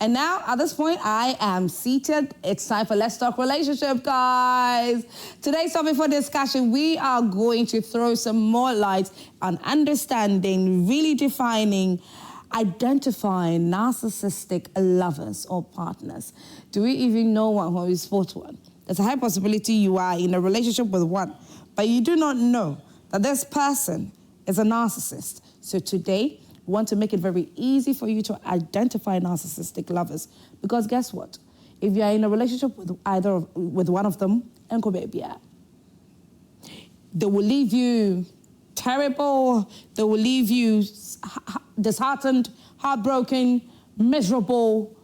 And now, at this point, I am seated. It's time for Let's Talk Relationship, guys. Today's topic for discussion, we are going to throw some more light on understanding, really defining, identifying narcissistic lovers or partners. Do we even know one when we spot one? There's a high possibility you are in a relationship with one, but you do not know that this person is a narcissist. So today, we want to make it very easy for you to identify narcissistic lovers. Because guess what? If you are in a relationship with with one of them, they will leave you terrible, they will leave you disheartened, heartbroken, miserable.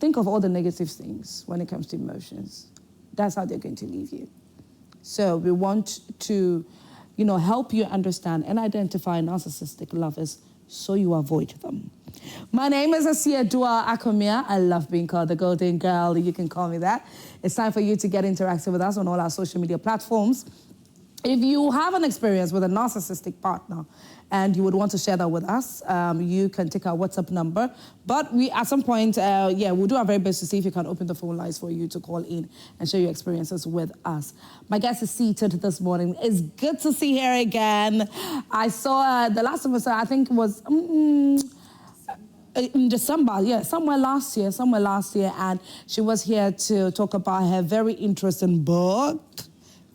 Think of all the negative things when it comes to emotions. That's how they're going to leave you. So we want to, help you understand and identify narcissistic lovers so you avoid them. My name is Asiedua Akomia. I love being called the Golden Girl. You can call me that. It's time for you to get interactive with us on all our social media platforms. If you have an experience with a narcissistic partner and you would want to share that with us, you can take our WhatsApp number. But we, at some point, we'll do our very best to see if you can open the phone lines for you to call in and share your experiences with us. My guest is seated this morning. It's good to see her again. I saw the last time I saw her, I think it was in December, somewhere last year, and she was here to talk about her very interesting book.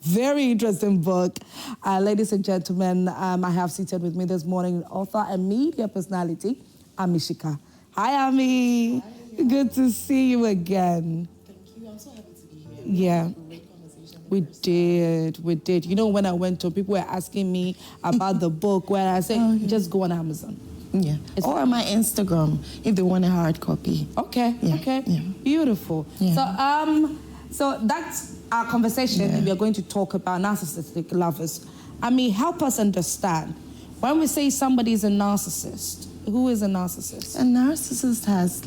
Very interesting book. Ladies and gentlemen, I have seated with me this morning author and media personality, Ami Shikah. Hi, Ami. Hi, good to see you again. Thank you. I'm so happy to be here. Yeah. Great conversation. We did. You know, when I went to, people were asking me about the book, where I said, just go on Amazon. Yeah. Or on my Instagram, if they want a hard copy. Okay. Yeah. Okay. Yeah. Beautiful. Yeah. So that's our conversation. Yeah. We are going to talk about narcissistic lovers. I mean, help us understand. When we say somebody is a narcissist, who is a narcissist? A narcissist has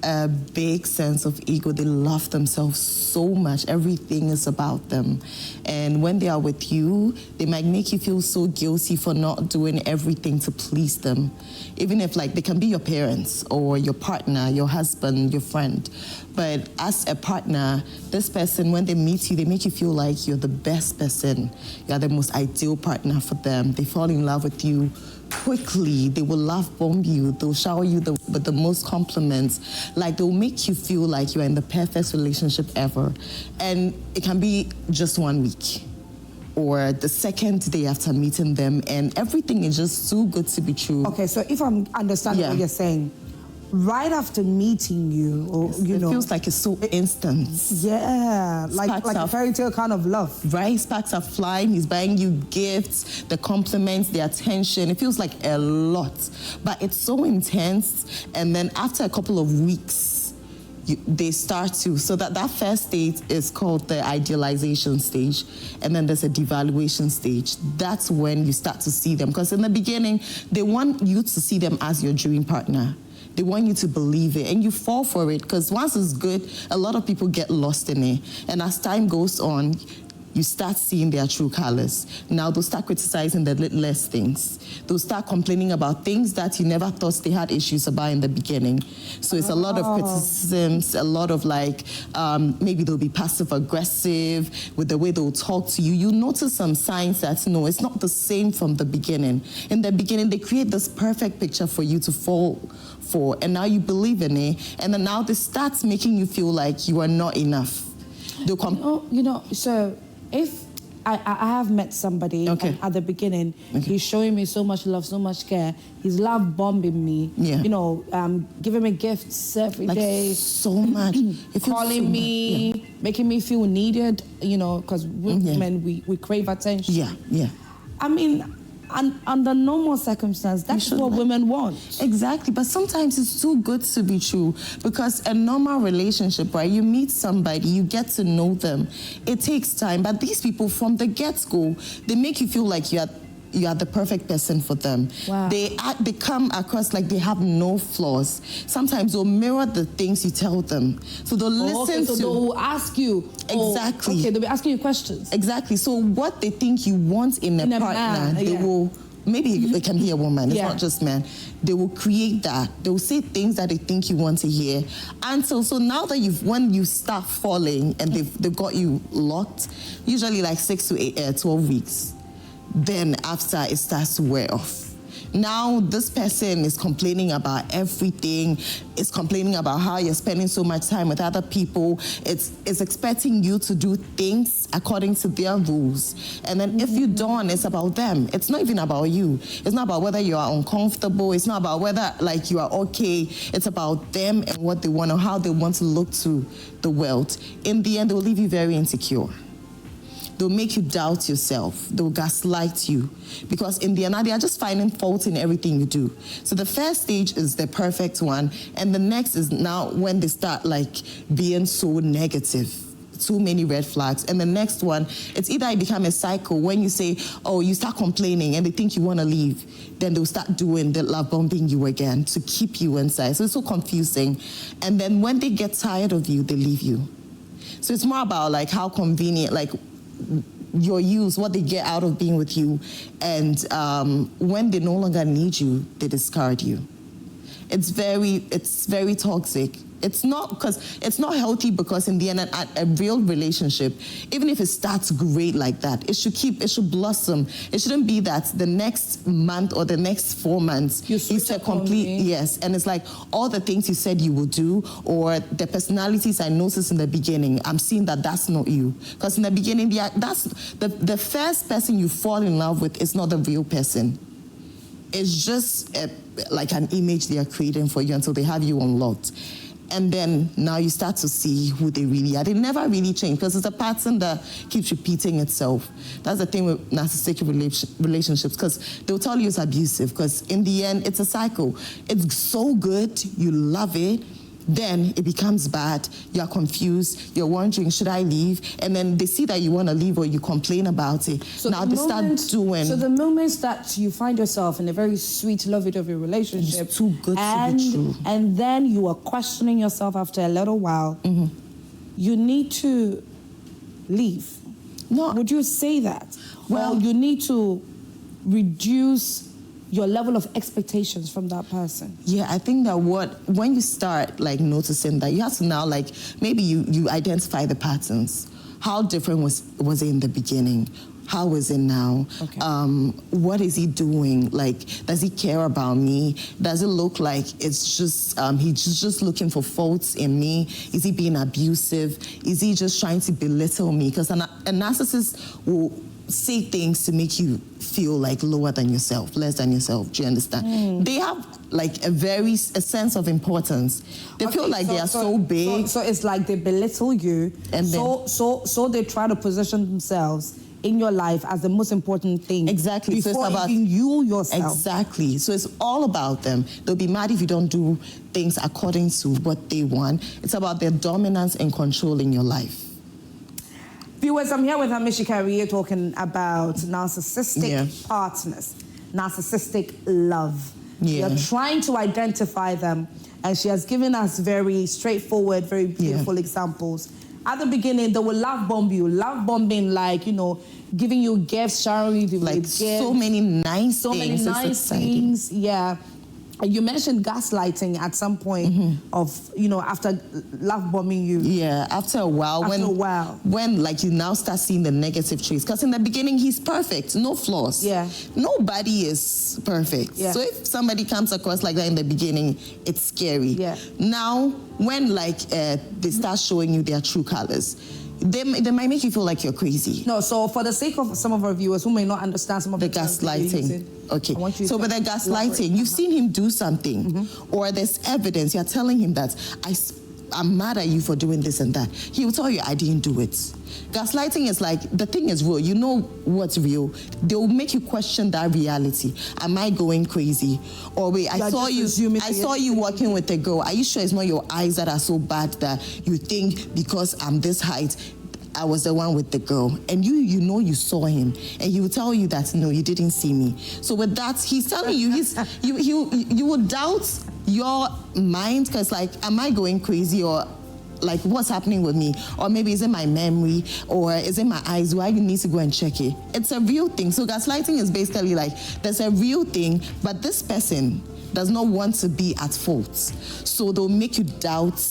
a big sense of ego. They love themselves so much. Everything is about them. And when they are with you, they might make you feel so guilty for not doing everything to please them. Even if they can be your parents or your partner, your husband, your friend. But as a partner, this person, when they meet you, they make you feel like you're the best person. You're the most ideal partner for them. They fall in love with you quickly. They will love bomb you. They'll shower you with the most compliments. They'll make you feel like you're in the perfect relationship ever. And it can be just 1 week or the second day after meeting them, and everything is just too good to be true. Okay, so if I'm understanding what you're saying, right after meeting you, or it feels like it's so instant. Yeah, like a fairy tale kind of love. Right, sparks are flying. He's buying you gifts, the compliments, the attention. It feels like a lot, but it's so intense. And then after a couple of weeks, they start to. So that first stage is called the idealization stage, and then there's a devaluation stage. That's when you start to see them, because in the beginning, they want you to see them as your dream partner. They want you to believe it, and you fall for it, because once it's good, a lot of people get lost in it. And as time goes on, you start seeing their true colors. Now they'll start criticizing the littlest things. They'll start complaining about things that you never thought they had issues about in the beginning. So it's a lot of criticisms, a lot of maybe they'll be passive aggressive with the way they'll talk to you. You'll notice some signs that, no, it's not the same from the beginning. In the beginning, they create this perfect picture for you to fall for, and now you believe in it, and then now this starts making you feel like you are not enough. So if I have met somebody at the beginning, he's showing me so much love, so much care, he's love bombing me, giving me gifts every day, so much, calling me, making me feel needed, because women, we crave attention. I mean, under normal circumstances, that's what women want. Exactly, but sometimes it's too good to be true, because a normal relationship, right, you meet somebody, you get to know them, it takes time, but these people from the get-go, they make you feel like you are the perfect person for them. Wow. They come across like they have no flaws. Sometimes they'll mirror the things you tell them. So they'll listen to... So they'll ask you. Exactly. They'll be asking you questions. Exactly. So what they think you want in a partner, they will maybe it can be a woman, it's Yeah. not just men. They will create that. They will say things that they think you want to hear. And so now that when you start falling and they've got you locked, usually like 6 to 12 weeks, then after it starts to wear off. Now this person is complaining about everything. It's complaining about how you're spending so much time with other people. It's expecting you to do things according to their rules. And then if you don't, it's about them. It's not even about you. It's not about whether you are uncomfortable. It's not about whether like you are okay. It's about them and what they want or how they want to look to the world. In the end, they will leave you very insecure. They'll make you doubt yourself. They'll gaslight you. Because in the end, they are just finding fault in everything you do. So the first stage is the perfect one. And the next is now when they start like being so negative. Too many red flags. And the next one, it's either it become a cycle when you say, oh, you start complaining and they think you want to leave. Then they'll start doing the love bombing you again to keep you inside. So it's so confusing. And then when they get tired of you, they leave you. So it's more about like how convenient, like your use, what they get out of being with you, and when they no longer need you, they discard you. It's very toxic. It's not healthy because in the end, a real relationship, even if it starts great like that, it should blossom. It shouldn't be that the next month or the next 4 months, it's a complete, yes. And it's like all the things you said you would do or the personalities I noticed in the beginning, I'm seeing that that's not you. Because in the beginning, that's the first person you fall in love with is not the real person. It's just like an image they are creating for you until they have you unlocked. And then now you start to see who they really are. They never really change because it's a pattern that keeps repeating itself. That's the thing with narcissistic relationships, because they'll tell you it's abusive because in the end, it's a cycle. It's so good, you love it, then it becomes bad, you're confused, you're wondering, should I leave? And then they see that you want to leave or you complain about it. So now they start doing... So the moments that you find yourself in a very sweet, lovey-dovey relationship... It's too good to be true. And then you are questioning yourself after a little while, you need to leave. No. Would you say that? Well, or you need to reduce your level of expectations from that person? Yeah, I think that when you start like noticing that, you have to now like, maybe you identify the patterns. How different was it in the beginning? How is it now? Okay. What is he doing? Like, does he care about me? Does it look like it's just, he's just looking for faults in me? Is he being abusive? Is he just trying to belittle me? Because a narcissist will say things to make you feel like lower than yourself, less than yourself. Do you understand? They have like a sense of importance. They feel like they are so big. So it's like they belittle you, and so they try to position themselves in your life as the most important thing. Exactly. Before so it's about even you yourself. Exactly. So it's all about them. They'll be mad if you don't do things according to what they want. It's about their dominance and control in your life. Viewers, I'm here with Miss Shikah. We're talking about narcissistic partners, narcissistic love. Yeah. You're trying to identify them, and she has given us very straightforward, very beautiful examples. At the beginning, they will love bomb you. Love bombing, like, you know, giving you gifts, showering you with gifts. So many nice things. So many nice things, yeah. You mentioned gaslighting at some point of, you know, after love bombing you. Yeah, after a while. When like you now start seeing the negative traits. Because in the beginning, he's perfect, no flaws. Yeah. Nobody is perfect. Yeah. So if somebody comes across like that in the beginning, it's scary. Yeah. Now, when like they start showing you their true colors, they might make you feel like you're crazy. No, so for the sake of some of our viewers who may not understand some of the gaslighting. Okay, so with the gaslighting, you've seen him do something, or there's evidence, you're telling him that I'm mad at you for doing this and that. He will tell you, I didn't do it. Gaslighting is like, the thing is real, you know what's real. They'll make you question that reality. Am I going crazy? Or wait, I saw you walking with a girl. Are you sure it's not your eyes that are so bad that you think because I'm this height, I was the one with the girl? And you know you saw him, and he will tell you that, no, you didn't see me. So with that, he's telling you, you will doubt your mind, because like, am I going crazy, or like what's happening with me? Or maybe is it my memory? Or is it my eyes? Do I need to go and check it? It's a real thing. So gaslighting is basically like, there's a real thing, but this person does not want to be at fault. So they'll make you doubt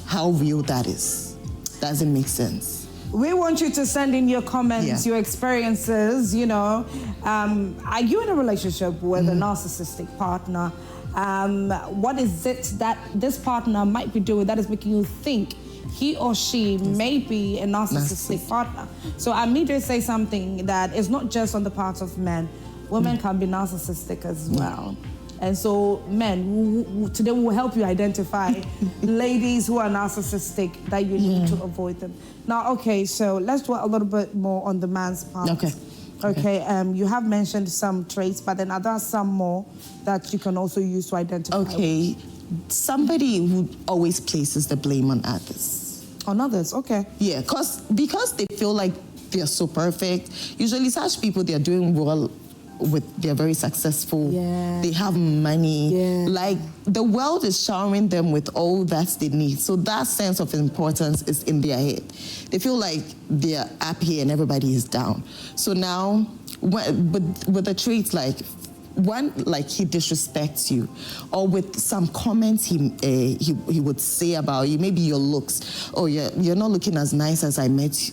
how real that is. Doesn't make sense. We want you to send in your comments, your experiences, you know. Are you in a relationship with a narcissistic partner? What is it that this partner might be doing that is making you think he or she may be a narcissistic partner? So Ami did say something that is not just on the part of men. Women can be narcissistic as well. And so men, today we will help you identify ladies who are narcissistic that you need to avoid them. Now, okay, so let's do a little bit more on the man's part. Okay, you have mentioned some traits, but then are there some more that you can also use to identify? Okay, somebody who always places the blame on others. On others, okay. Yeah, because they feel like they're so perfect. Usually such people, they're doing well, they're very successful, they have money, like the world is showering them with all that they need. So that sense of importance is in their head. They feel like they're up here and everybody is down. So now, with the traits like, one, like he disrespects you, or with some comments he would say about you, maybe your looks, or you're not looking as nice as I met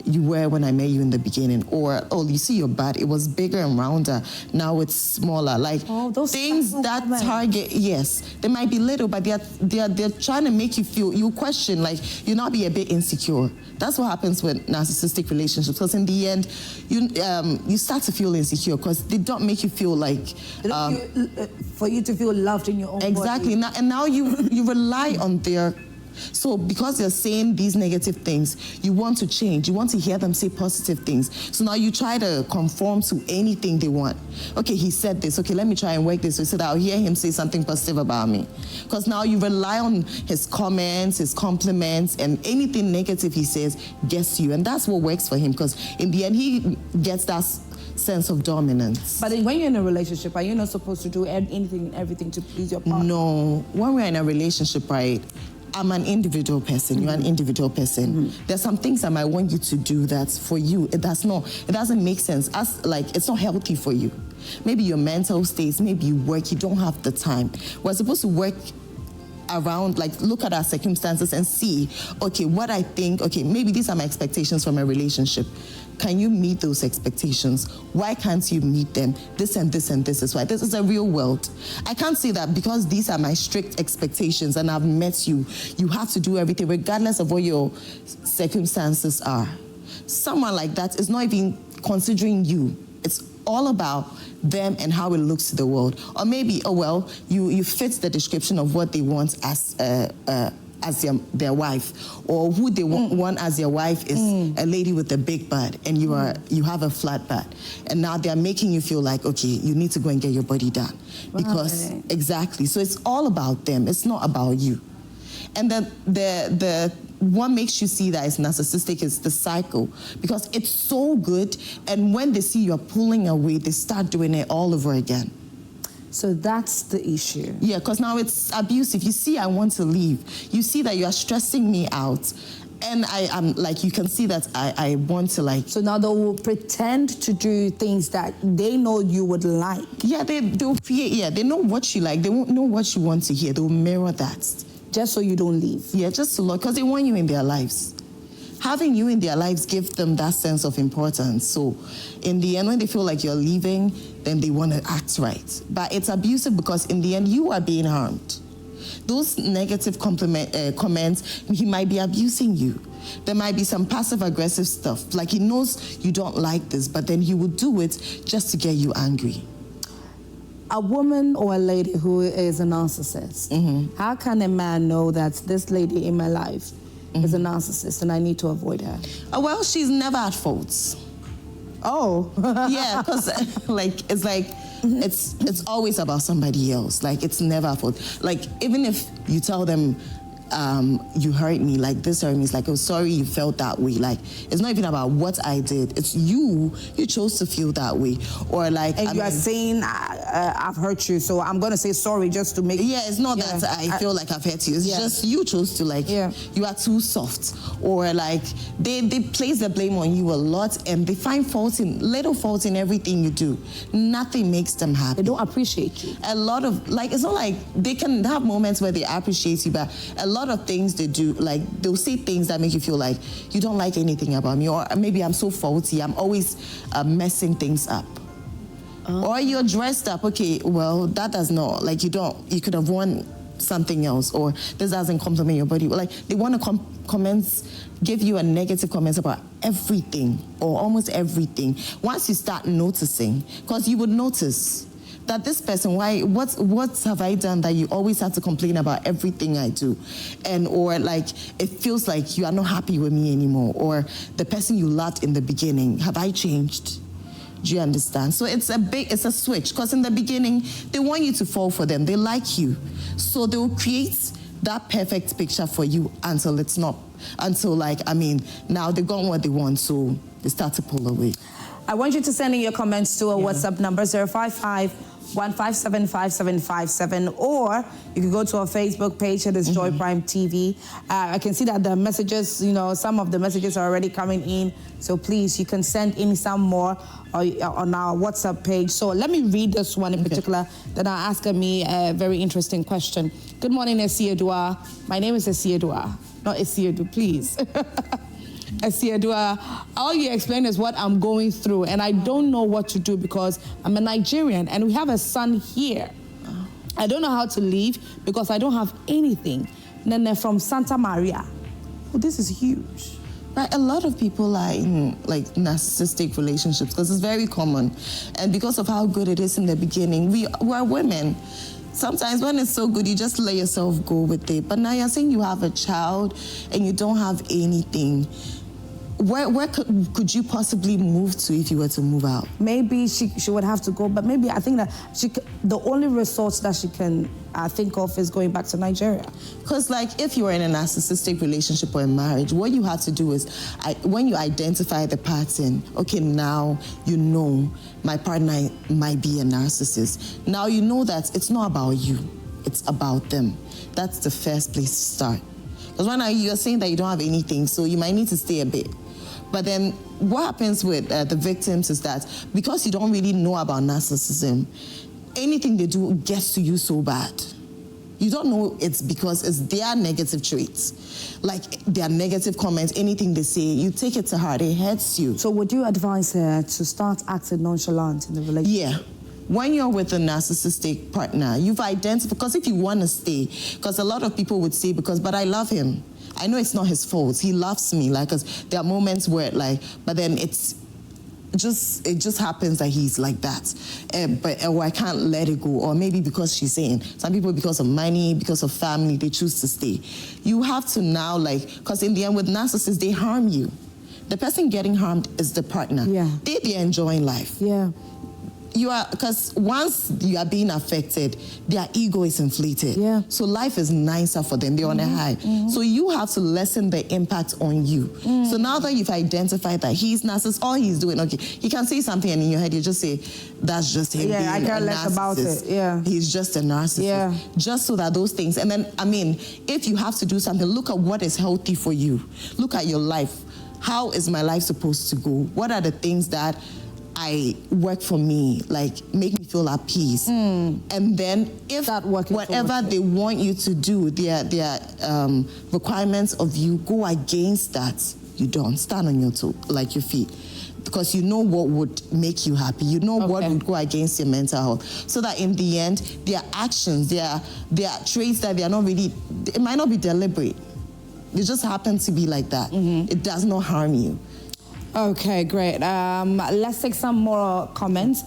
you were when I met you in the beginning, or oh, you see your butt, it was bigger and rounder, now it's smaller. Like those things that target, yes, they might be little, but they're trying to make you feel, you question, like you'll not be a bit insecure. That's what happens with narcissistic relationships, because in the end, you start to feel insecure because they don't make you feel like for you to feel loved in your own body. And now you rely on their. So because they're saying these negative things, you want to change. You want to hear them say positive things. So now you try to conform to anything they want. Okay, he said this. Okay, let me try and work this. So that I'll hear him say something positive about me. Because now you rely on his comments, his compliments, and anything negative he says gets you. And that's what works for him, because in the end, he gets that sense of dominance. But when you're in a relationship, are you not supposed to do anything and everything to please your partner? No. When we're in a relationship, right, I'm an individual person, you're an individual person. There's some things I might want you to do that's for you. It doesn't make sense. It's not healthy for you. Maybe your mental states, maybe you work, you don't have the time. We're supposed to work around, like look at our circumstances and see, okay, what I think, okay, maybe these are my expectations from a relationship. Can you meet those expectations? Why can't you meet them? This and this and this is why. This is a real world. I can't say that because these are my strict expectations and I've met you, you have to do everything regardless of what your circumstances are. Someone like that is not even considering you. It's all about them and how it looks to the world. Or maybe, oh well, you fit the description of what they want as their wife, or who they want as their wife is a lady with a big butt, and you have a flat butt, and now they're making you feel like, okay, you need to go and get your body done, because exactly. So it's all about them. It's not about you. And the what makes you see that it's narcissistic is the cycle, because it's so good, and when they see you're pulling away, they start doing it all over again. So that's the issue. Yeah, because now it's abusive. You see I want to leave. You see that you are stressing me out. And I'm like, you can see that I want to like... So now they will pretend to do things that they know you would like. Yeah, they'll create, they know what you like. They won't know what you want to hear. They'll mirror that. Just so you don't leave. Yeah, just to look, because they want you in their lives. Having you in their lives gives them that sense of importance. So in the end, when they feel like you're leaving, then they want to act right. But it's abusive because in the end, you are being harmed. Those negative comments, he might be abusing you. There might be some passive-aggressive stuff. Like he knows you don't like this, but then he will do it just to get you angry. A woman or a lady who is a narcissist, how can a man know that this lady in my life is a narcissist and I need to avoid her? Well, she's never at fault. Oh. Yeah, because it's always about somebody else. Like, it's never at fault. Like, even if you tell them, you hurt me, like this hurt me. It's like, oh, sorry you felt that way. Like, it's not even about what I did. It's you chose to feel that way. Or like, and you are saying, I've hurt you, so I'm going to say sorry just to make... Yeah, it's not that I feel like I've hurt you. It's just you chose to, like, you are too soft. Or like, they place the blame on you a lot, and they find little fault in everything you do. Nothing makes them happy. They don't appreciate you. A lot of, like, it's not like they can have moments where they appreciate you, but a lot of things they do, like, they'll say things that make you feel like you don't like anything about me, or maybe I'm so faulty, I'm always messing things up. Or you're dressed up, okay, well, that does not, like, you could have worn something else, or this doesn't compliment your body. Like, they want to give you a negative comments about everything, or almost everything. Once you start noticing, because you would notice that this person, what have I done that you always have to complain about everything I do? Or like, it feels like you are not happy with me anymore, or the person you loved in the beginning, have I changed? Do you understand? So it's a switch, because in the beginning, they want you to fall for them. They like you. So they will create that perfect picture for you until it's not. Until, like, I mean, now they've got what they want, so they start to pull away. I want you to send in your comments to a WhatsApp number, 055-157-5757, or you can go to our Facebook page, it is Joy Prime TV. I can see that the messages, some of the messages are already coming in, so please, you can send in some more on our WhatsApp page. So let me read this one in particular that are asking me a very interesting question. Good morning, Esiedua. My name is Esiedua, not Esiedu, please. Esiedua, all you explain is what I'm going through, and I don't know what to do because I'm a Nigerian and we have a son here. I don't know how to leave because I don't have anything. And then they're from Santa Maria. Oh, this is huge. Right, a lot of people are in, like, narcissistic relationships because it's very common. And because of how good it is in the beginning, we're women. Sometimes when it's so good, you just let yourself go with it. But now you're saying you have a child and you don't have anything. Where could you possibly move to if you were to move out? Maybe she would have to go, but maybe I think that the only resource that she can think of is going back to Nigeria. Because, like, if you are in a narcissistic relationship or a marriage, what you have to do is, when you identify the pattern, okay, now you know my partner might be a narcissist. Now you know that it's not about you, it's about them. That's the first place to start. Because right now you're saying that you don't have anything, so you might need to stay a bit. But then what happens with the victims is that because you don't really know about narcissism, anything they do gets to you so bad. You don't know it's because it's their negative traits. Like their negative comments, anything they say, you take it to heart, it hurts you. So would you advise her to start acting nonchalant in the relationship? Yeah. When you're with a narcissistic partner, you've identified, because if you want to stay, because a lot of people would say, but I love him. I know it's not his fault. He loves me. Like, 'cause there are moments where, like, but then it just happens that he's like that. Or I can't let it go. Or maybe because she's saying, some people because of money, because of family, they choose to stay. You have to now, like, because in the end with narcissists, they harm you. The person getting harmed is the partner. Yeah. They're enjoying life. Yeah. Because once you are being affected, their ego is inflated. Yeah. So life is nicer for them. They're on a high. So you have to lessen the impact on you. So now that you've identified that he's narcissist, all he's doing, okay, he can say something and in your head you just say, that's just him being I care less about it. Yeah. He's just a narcissist. Yeah. Just so that those things, and then, I mean, if you have to do something, look at what is healthy for you. Look at your life. How is my life supposed to go? What are the things that I work for me, like make me feel at peace, and then if whatever they want you to do, their requirements of you go against that, you don't stand on your your feet, because you know what would make you happy, you know what would go against your mental health, so that in the end, their actions, their traits that they are not really, it might not be deliberate, they just happen to be like that. It does not harm you. Okay, great. Let's take some more comments.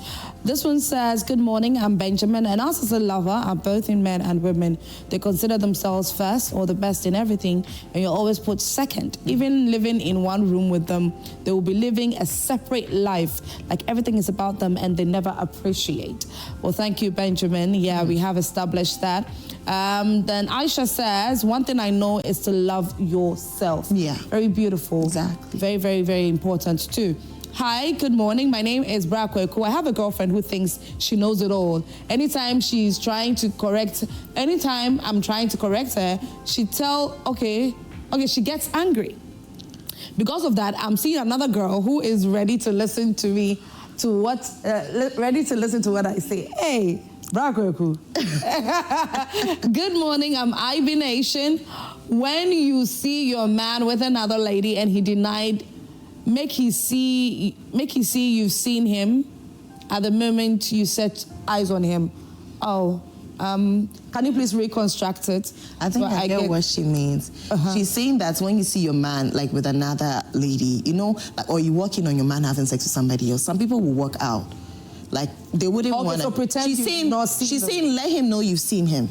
This one says, good morning, I'm Benjamin, and us as a lover are both in men and women. They consider themselves first or the best in everything, and you're always put second. Even living in one room with them, they will be living a separate life, like everything is about them and they never appreciate. Well, thank you, Benjamin. Yeah, we have established that. Then Aisha says, one thing I know is to love yourself. Yeah. Very beautiful. Exactly. Very, very, very important too. Hi, good morning. My name is Brakweku. I have a girlfriend who thinks she knows it all. Anytime I'm trying to correct her, she gets angry. Because of that, I'm seeing another girl who is ready to listen to me, ready to listen to what I say. Hey, Brakweku. Good morning, I'm Ivy Nation. When you see your man with another lady and he denied, make he see you've seen him at the moment you set eyes on him. Oh, can you please reconstruct it? I think I get what she means. She's saying that when you see your man like with another lady, you know, like, or you walk in on your man having sex with somebody else, some people will walk out. Like they wouldn't want to. So pretend she's saying let him know you've seen him.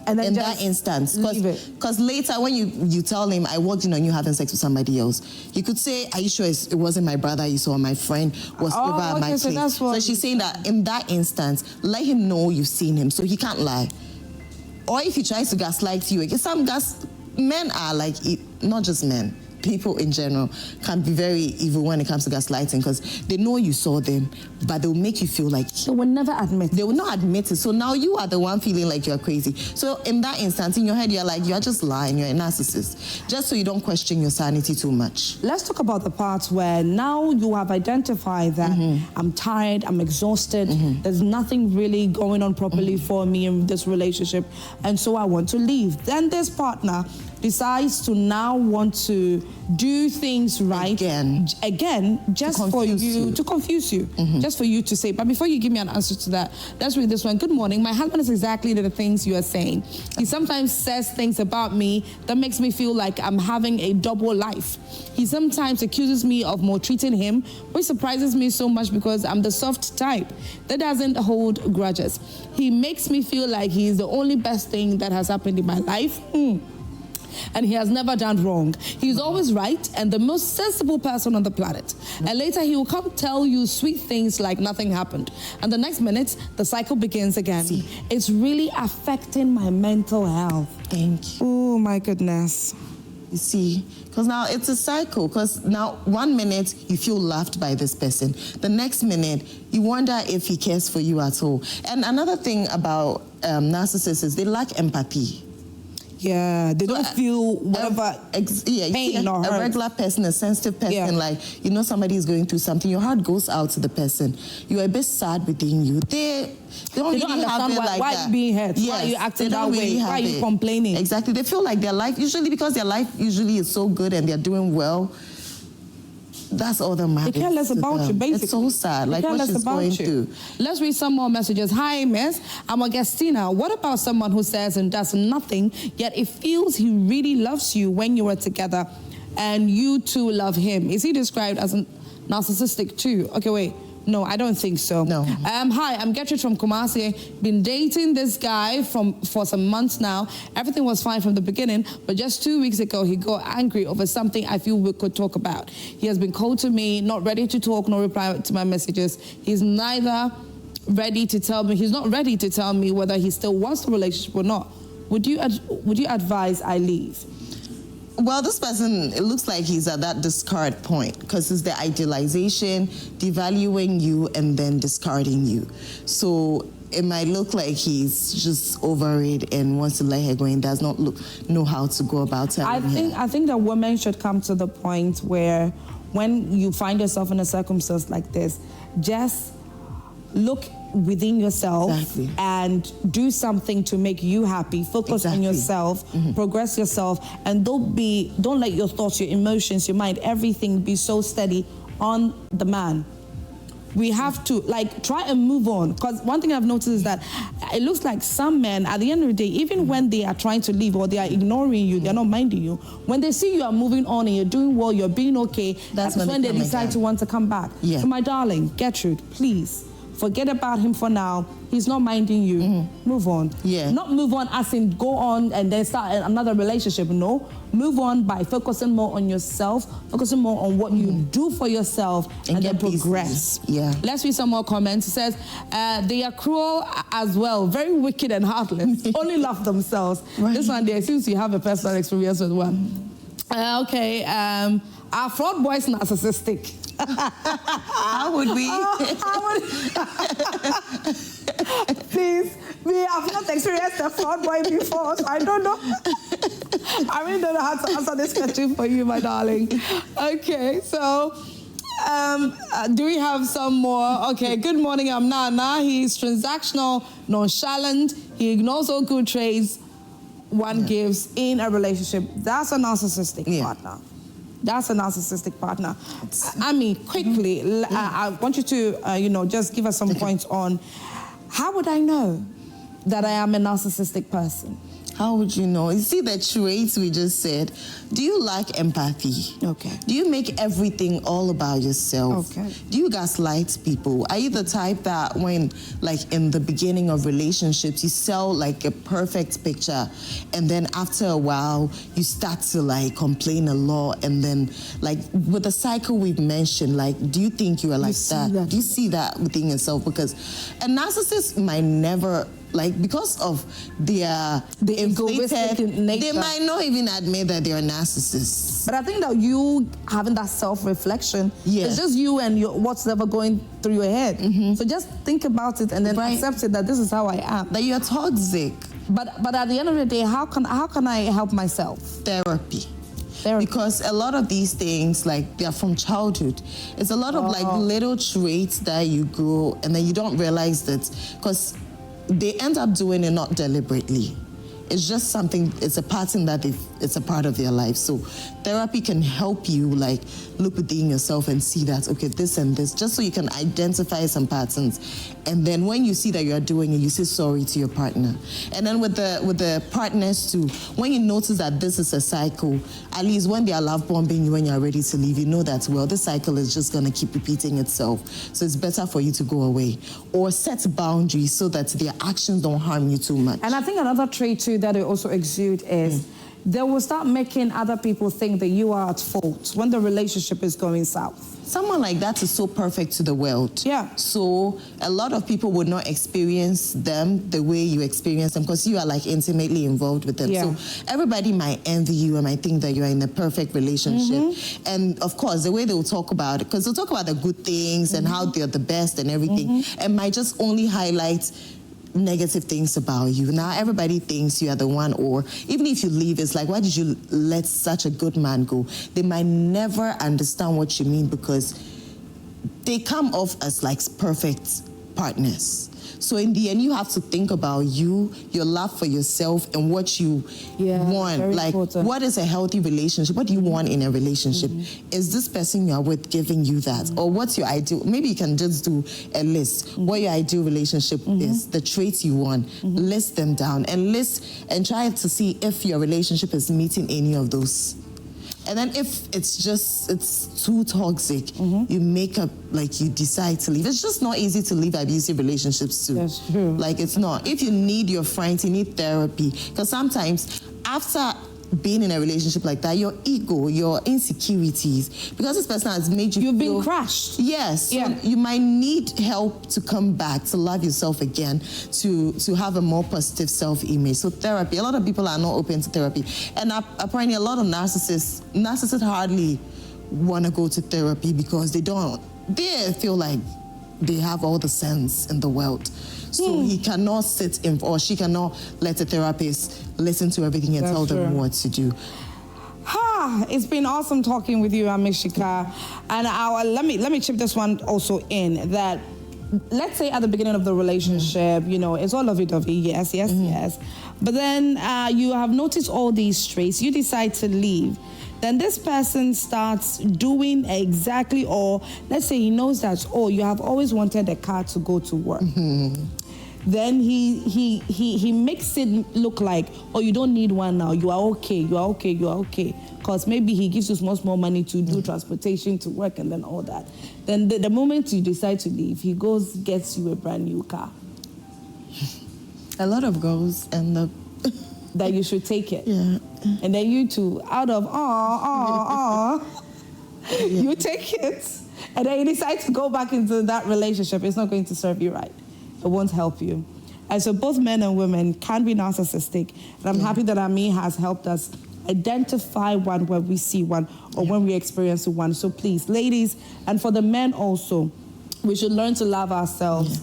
And then in that instance, because later when you tell him, I walked in on you having sex with somebody else, you could say, are you sure it wasn't my brother you saw, my friend was over at my place? So she's saying that in that instance, let him know you've seen him so he can't lie. Or if he tries to gaslight you, some men are like, not just men, people in general can be very evil when it comes to gaslighting because they know you saw them, but they'll make you feel like... They will never admit. They will not admit it. So now you are the one feeling like you're crazy. So in that instance, in your head, you're like, you're just lying, you're a narcissist. Just so you don't question your sanity too much. Let's talk about the parts where now you have identified that I'm tired, I'm exhausted, there's nothing really going on properly for me in this relationship, and so I want to leave. Then this partner decides to now want to do things right again just for you to confuse you, just for you to say. But before you give me an answer to that, let's read this one. Good morning. My husband is exactly the things you are saying. He sometimes says things about me that makes me feel like I'm having a double life. He sometimes accuses me of maltreating him, which surprises me so much because I'm the soft type that doesn't hold grudges. He makes me feel like he is the only best thing that has happened in my life. And he has never done wrong. He's always right and the most sensible person on the planet. And later he will come tell you sweet things like nothing happened. And the next minute, the cycle begins again. It's really affecting my mental health. Thank you. Oh my goodness. You see, because now it's a cycle. Because now 1 minute you feel loved by this person. The next minute you wonder if he cares for you at all. And another thing about narcissists is they lack empathy. Yeah, they don't feel whatever pain or hurt. A regular person, a sensitive person, like, you know somebody is going through something, your heart goes out to the person. You're a bit sad within you. They don't really understand have it like why that. Are you being hurt? Yes, why are you acting that really way? Why are you complaining? Exactly. They feel like their life, usually because their life usually is so good and they're doing well, that's all that matters. They care less about you, basically. It's so sad, like what she's going through. Let's read some more messages. Hi, miss. I'm Augustina. What about someone who says and does nothing, yet it feels he really loves you when you are together and you too love him? Is he described as a narcissistic too? Okay, wait. No, I don't think so. No. Hi, I'm Gertrude from Kumasi. Been dating this guy for some months now. Everything was fine from the beginning, but just 2 weeks ago, he got angry over something I feel we could talk about. He has been cold to me, not ready to talk, nor reply to my messages. He's not ready to tell me whether he still wants the relationship or not. Would you advise I leave? Well, this person, it looks like he's at that discard point because it's the idealization, devaluing you, and then discarding you. So it might look like he's just over it and wants to let her go and does not know how to go about it. I think that women should come to the point where when you find yourself in a circumstance like this, just look within yourself and do something to make you happy. Focus on yourself, progress yourself, and don't let your thoughts, your emotions, your mind, everything be so steady on the man. We have to try and move on, because one thing I've noticed is that it looks like some men at the end of the day, even when they are trying to leave or they are ignoring you, they're not minding you, when they see you are moving on and you're doing well, you're being okay, that's when they decide to want to come back. So my darling, Gertrude, please Forget about him for now. He's not minding you. Move on. Yeah. Not move on as in go on and then start another relationship. No. Move on by focusing more on yourself, focusing more on what you do for yourself, and then progress. Yeah. Let's read some more comments. It says, they are cruel as well, very wicked and heartless. Only love themselves. Right. This one there seems you have a personal experience with one. Okay. Are fraud boys narcissistic? How would we? Please, me, I've not experienced a fraud boy before, so I don't know. I really don't know how to answer this question for you, my darling. Okay, so do we have some more? Okay, good morning, I'm Nana. He's transactional, nonchalant. He ignores all good traits one gives in a relationship. That's a narcissistic partner. That's a narcissistic partner. I mean, quickly, I want you to, just give us some points on how would I know that I am a narcissistic person? How would you know? You see the traits we just said. Do you lack empathy? Okay. Do you make everything all about yourself? Okay. Do you gaslight people? Are you the type that when, like in the beginning of relationships, you sell like a perfect picture, and then after a while, you start to like complain a lot, and then like with the cycle we've mentioned, like do you think you are like that? Do you see that within yourself? Because a narcissist might never, like, because of the inflated nature, they might not even admit that they are narcissists. But I think that you having that self-reflection, it's just you and what's ever going through your head. So just think about it and then accept it that this is how I am. That you're toxic. But at the end of the day, how can I help myself? Therapy. Because a lot of these things, like, they're from childhood. It's a lot of like little traits that you grow and then you don't realize that, because they end up doing it not deliberately. It's just something, it's a pattern that it's a part of their life. So therapy can help you like look within yourself and see that, okay, this and this, just so you can identify some patterns. And then when you see that you're doing it, you say sorry to your partner. And then with the partners too, when you notice that this is a cycle, at least when they are love bombing you when you're ready to leave, you know that, well, this cycle is just gonna keep repeating itself. So it's better for you to go away. Or set boundaries so that their actions don't harm you too much. And I think another trait too that it also exudes is they will start making other people think that you are at fault when the relationship is going south. Someone like that is so perfect to the world. Yeah. So a lot of people would not experience them the way you experience them because you are like intimately involved with them. Yeah. So everybody might envy you and might think that you are in a perfect relationship. And of course, the way they will talk about it, because they'll talk about the good things and how they're the best and everything, and might just only highlight negative things about you. Now everybody thinks you are the one, or even if you leave, it's like, why did you let such a good man go? They might never understand what you mean because they come off as like perfect partners. So in the end, you have to think about you, your love for yourself, and what you want. Like, what is a healthy relationship? What do you want in a relationship? Is this person you are with giving you that? Or what's your ideal? Maybe you can just do a list. What your ideal relationship is, the traits you want. List them down and try to see if your relationship is meeting any of those. And then if it's too toxic, you make up, like you decide to leave. It's just not easy to leave abusive relationships too. That's true. Like it's not. If you need your friends, you need therapy. Because sometimes after being in a relationship like that, your ego, your insecurities, because this person has made you You've been crushed. Yes. So you might need help to come back, to love yourself again, to have a more positive self-image. So therapy, a lot of people are not open to therapy. And apparently a lot of narcissists hardly want to go to therapy because they feel like they have all the sense in the world. So he cannot sit in, or she cannot let a therapist listen to everything and tell them what to do. It's been awesome talking with you, Miss Shikah. And let me chip this one also in, that let's say at the beginning of the relationship, it's all lovey-dovey, yes. But then you have noticed all these traits, you decide to leave. Then this person starts doing exactly, or let's say he knows that, you have always wanted a car to go to work. then he makes it look like, oh, you don't need one now. You are okay. Because maybe he gives you small money to do transportation to work and then all that. Then the moment you decide to leave, he gets you a brand new car. A lot of girls end up that you should take it. Yeah. And then you two, out of you take it, and then you decide to go back into that relationship. It's not going to serve you right. It won't help you. And so both men and women can be narcissistic. And I'm happy that Ami has helped us identify one when we see one or when we experience one. So please, ladies, and for the men also, we should learn to love ourselves.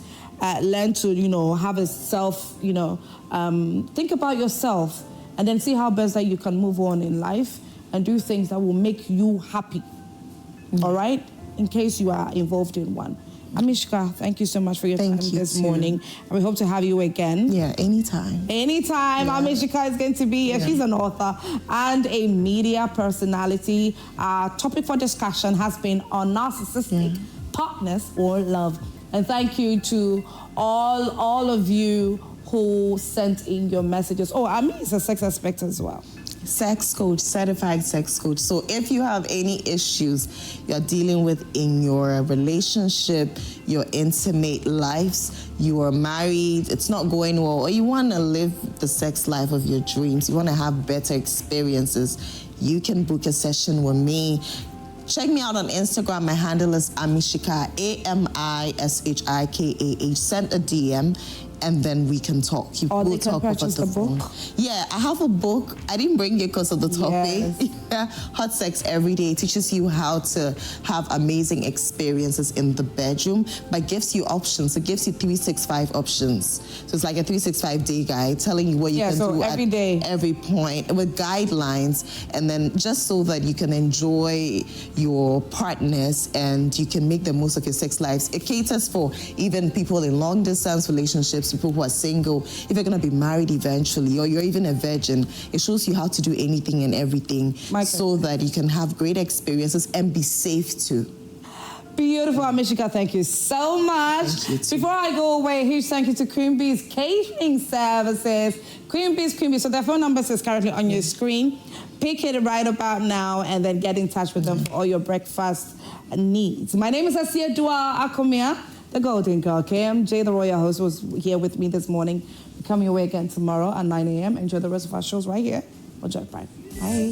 Learn to, have a self, think about yourself and then see how best that you can move on in life and do things that will make you happy. All right? In case you are involved in one. Shikah, thank you so much for your time this morning. And we hope to have you again. Yeah, anytime. Anytime. Yeah. Shikah is going to be here. Yeah. She's an author and a media personality. Our topic for discussion has been on narcissistic partners or love. And thank you to all of you who sent in your messages. Oh, Ami is a sex expert as well. Sex coach, certified sex coach. So if you have any issues you're dealing with in your relationship, your intimate lives, you are married, it's not going well, or you want to live the sex life of your dreams, you want to have better experiences, you can book a session with me. Check me out on Instagram. My handle is Shikah, AMISHIKAH. Send a DM. And then we can talk. Or they can purchase the book? Yeah, I have a book. I didn't bring it because of the topic. Yes. Yeah, Hot Sex Every Day teaches you how to have amazing experiences in the bedroom, but gives you options. It gives you 365 options. So it's like a 365-day guide telling you what you can do every day, every point, with guidelines, and then just so that you can enjoy your partners and you can make the most of your sex lives. It caters for even people in long-distance relationships, people who are single, if you're going to be married eventually, or you're even a virgin. It shows you how to do anything and everything so that you can have great experiences and be safe too. Beautiful, Shikah. Thank you so much. Thank you too. Before I go away, a huge thank you to Queen Bee's Catering Services. Queen Bee's. So their phone numbers is currently on your screen. Pick it right about now and then get in touch with them for all your breakfast needs. My name is Asia Dua Akomia, the Golden Girl. KMJ, the royal host, was here with me this morning. We're coming away again tomorrow at 9 a.m. Enjoy the rest of our shows right here on Jack Pride. Bye.